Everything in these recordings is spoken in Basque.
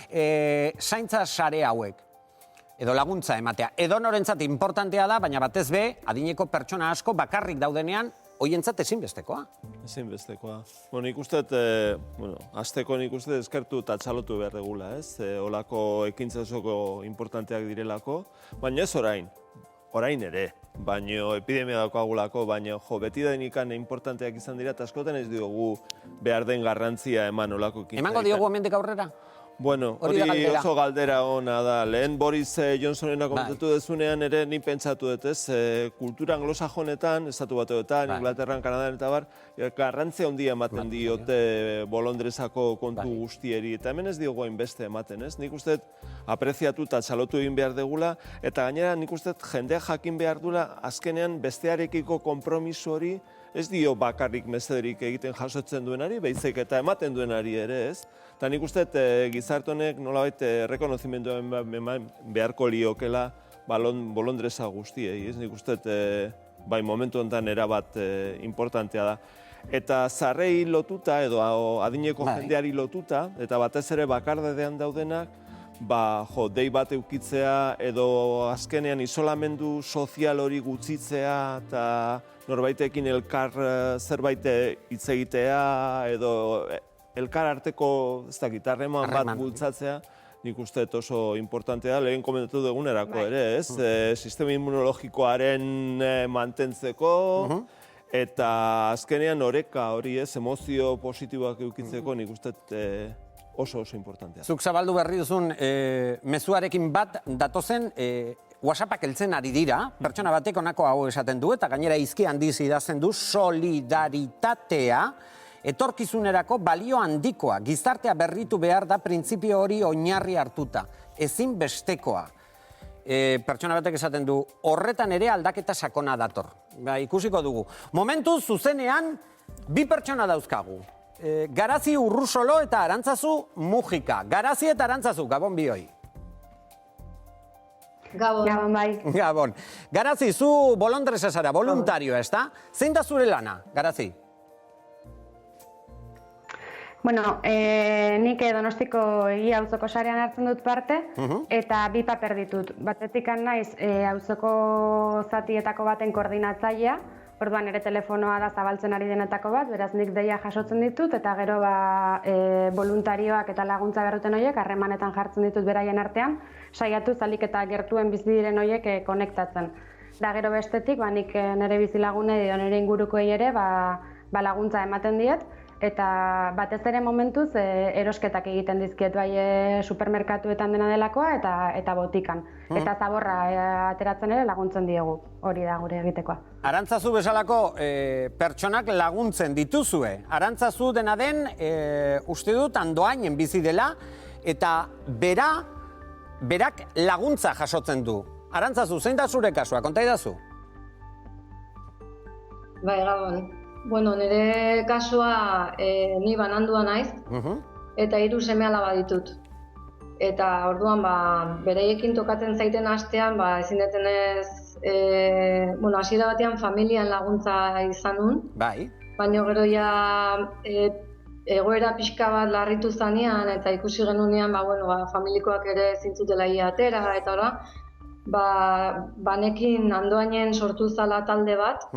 zaintza sare hauek, edo laguntza ematea, edo norentzat importantea da, baina batez be, adineko pertsona asko bakarrik daudenean, hoientzat ezinbestekoa. Ezinbestekoa. Nik uste, azteko nik uste eskertu eta txalotu behar degula, ez? Olako ekintza osoko importanteak direlako, baina ez orain ere, baina epidemia daukagulako, baina beti da inikan importanteak izan dira, eta askotan ez diogu behar den garrantzia eman olako ekintza. Emango diogu hemendik aurrera? Bueno, hori oso galdera ona da. Lehen Boris Johnsonena komentatu dezunean ere ni pentsatu dut, ez? Kultura anglosajonetan, Estatu Batuetan, Inglaterran, Kanadan eta bar, garrantzia handia ematen diote Bolondresako kontu guztieri. Eta hemen ez diogu hainbeste ematen, ez? Nik uste apreziatu eta txalotu egin behar degula, eta gainera nik uste jendea jakin behar dula azkenean bestearekiko konpromiso hori ez dio bakarrik mesederik egiten jasotzen duenari, baizik eta ematen duenari ere, ez? Eta nik uste gizarte honek nolabait errekonozimendua beharko liokela Bolondresa guztiei, ez? Nik uste bai momentu honetan erabat importantea da. Eta zarrei lotuta edo adineko jendeari lotuta, eta batez ere bakardadean daudenak, dei bat eukitzea edo azkenean isolamendu sozial hori gutxitzea eta norbaitekin elkar zerbait hitz egitea edo elkar arteko harreman bat bultzatzea, nik uste oso importantea da, lehen komentatu dugunerako ere, ez? Sistema immunologikoaren mantentzeko eta azkenean oreka hori, ez? Emozio positiboak eukitzeko, nik uste oso importantea. Zuk zabaldu berri duzun mezuarekin bat datozen WhatsAppak heltzen ari dira, pertsona batek honako hau esaten du, eta gainera izki handiz idazten du, solidaritatea etorkizunerako balio handikoa, gizartea berritu behar da printzipio hori oinarri hartuta, ezinbestekoa. Pertsona batek esaten du, horretan ere aldaketa sakona dator. Ikusiko dugu. Momentu zuzenean, bi pertsona dauzkagu. Garazi Urrusolo eta Arantzazu Mujika. Garazi eta Arantzazu, Gabon bioi. Gabon, bai. Gabon. Garazi, zu Bolondresa zara, voluntarioa, ez da? Zein da zure lana, Garazi? Bueno, nik Donostiko Egia auzoko sarean hartzen dut parte, eta bi paper ditut. Batetikan naiz auzoko zatietako baten koordinatzailea, orduan ere telefonoa da zabaltzen ari denetako bat, beraz nik deia jasotzen ditut, eta gero voluntarioak eta laguntza berruten horiek harremanetan jartzen ditut beraien artean, saiatu zalik eta gertuen bizi diren horiek konektatzen. Da gero bestetik, nik nire bizilagunei edo nire ingurukoei ere laguntza ematen diet, eta batez ere momentuz erosketak egiten dizkiet bai supermerkatuetan dena delakoa eta botikan. Eta zaborra ateratzen ere laguntzen diegu, hori da gure egitekoa. Arantzazu bezalako pertsonak laguntzen dituzue. Arantzazu dena den, uste dut, Andoainen bizi dela, eta berak laguntza jasotzen du. Arantzazu, zein da zure kasua, konta idazu? Bai, Gabon. Bueno, nire kasua ni banandua naiz, eta 3 seme-alaba ditut. Eta orduan, beraiekin tokatzen zaiten astean, ezin detenez, hasiera batean familian laguntza izan nun. Bai. Baina gero egoera pixka bat larritu zanean, eta ikusi genunean, familikoak ere zintzutela atera, eta banekin Andoainen sortu zala talde bat,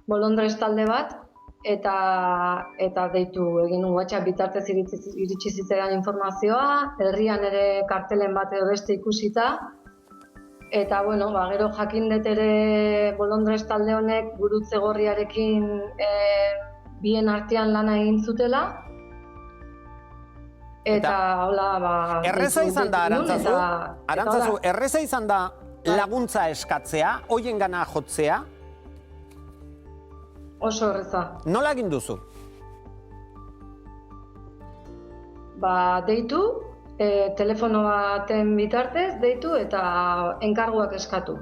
Bolondres talde bat, eta deitu egin nuen WhatsApp bitartez iritsi zitzaidan informazioa, herrian ere kartelen bat edo beste ikusita, eta gero jakin dut ere Bolondres talde honek gurutze gorriarekin bien artean lana egin zutela, eta hola erreza izan da, Arantzazu, erreza izan da laguntza eskatzea, hoiengana jotzea? Oso erreza. Nola egin duzu? Deitu, telefono baten bitartez, deitu eta enkarguak eskatu.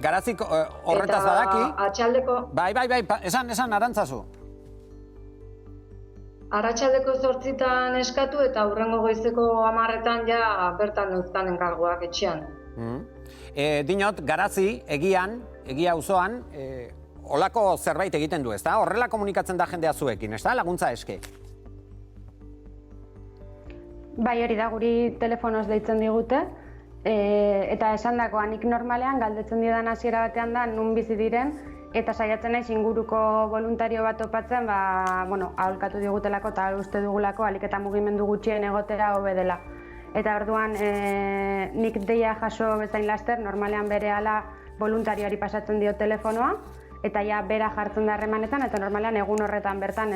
Garazik horretaz badaki? Eta atxaldeko... Bai, esan, Arantzazu. Arratsaldeko 8 eskatu eta hurrengo goizeko 10 ja bertan neuzkan enkarguak etxean. Dinot, Garazi, egia auzoan, olako zerbait egiten du, ezta? Horrela komunikatzen da jendea zuekin, ezta? Laguntza eske. Bai, hori da, guri telefonoz deitzen digute, eta esandakoa nik normalean galdetzen didan hasiera batean da nun bizi diren, eta saiatzen naiz inguruko voluntario bat topatzen, aholkatu digutelako eta uste dugulako ahalik eta mugimendu gutxien egotera hobe dela. Eta orduan nik deia jaso bezain laster, normalean berehala voluntarioari pasatzen dio telefonoa, eta ja bera jartzen da harremanetan, eta normalean egun horretan bertan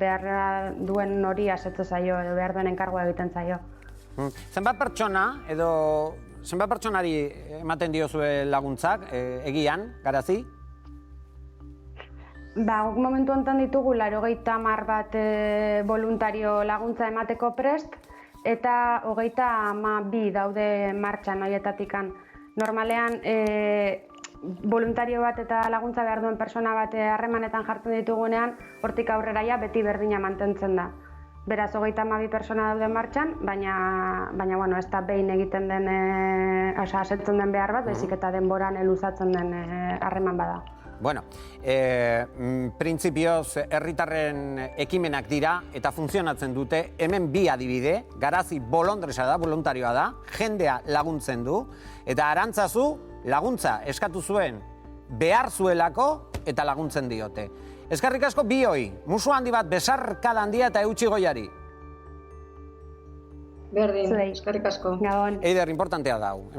behar duen hori asetze zaio, edo behar duen enkargua egiten zaio. Zenbat pertsona, edo zenbat pertsonari ematen diozue laguntzak, egian, Garazi? Guk momentu honetan ditugu 80 bat voluntario laguntza emateko prest, eta 32 daude martxan horietatikan. Normalean, voluntario bat eta laguntza behar duen persona bat harremanetan jartzen ditugunean, hortik aurrera ja beti berdina mantentzen da. Beraz, 32 persona daude martxan, baina ez da behin egiten den, asetzen den behar bat, baizik eta denboran luzatzen den harreman bada. Bueno, printzipioz herritarren ekimenak dira eta funtzionatzen dute. Hemen bi adibide, Garazi bolondresa da, voluntarioa da, jendea laguntzen du, eta Arantzazu laguntza eskatu zuen behar zuelako eta laguntzen diote. Eskerrik asko bioi, musu handi bat, besarkada handia eta eutsi goiari. Berdin, eskerrik asko. Gabon. Eider, importantea da hau.